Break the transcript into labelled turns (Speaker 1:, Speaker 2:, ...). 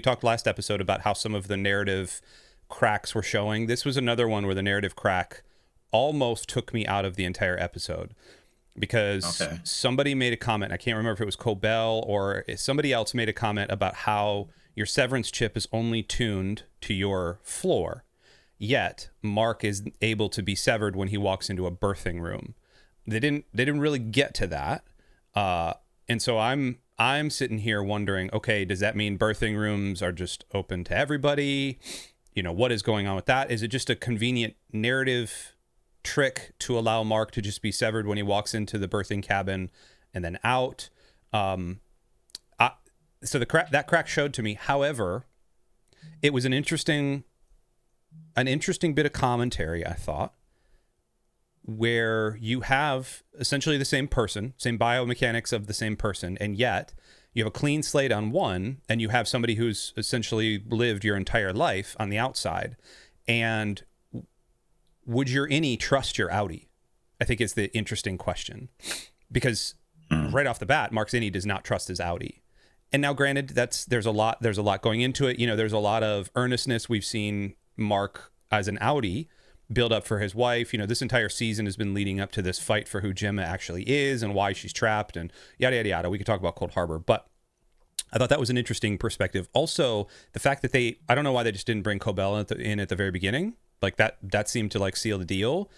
Speaker 1: talked last episode about how some of the narrative cracks were showing. This was another one where the narrative crack almost took me out of the entire episode because
Speaker 2: Okay.
Speaker 1: somebody made a comment. I can't remember if it was Cobell or somebody else made a comment about how your severance chip is only tuned to your floor. Yet Mark is able to be severed when he walks into a birthing room. They didn't really get to that. And so I'm sitting here wondering, okay, does that mean birthing rooms are just open to everybody? You know, what is going on with that? Is it just a convenient narrative trick to allow Mark to just be severed when he walks into the birthing cabin and then out? So that crack showed to me. However, it was an interesting bit of commentary, I thought, where you have essentially the same person, same biomechanics of the same person, and yet you have a clean slate on one, and you have somebody who's essentially lived your entire life on the outside. And would your innie trust your outie? I think is the interesting question, because right off the bat, Mark's innie does not trust his outie. And now, granted, there's a lot going into it. You know, there's a lot of earnestness. We've seen Mark as an outie build up for his wife. You know, this entire season has been leading up to this fight for who Gemma actually is and why she's trapped and yada, yada, yada. We could talk about Cold Harbor, but I thought that was an interesting perspective. Also, the fact that I don't know why they just didn't bring Cobell in at the very beginning. Like that seemed to like seal the deal.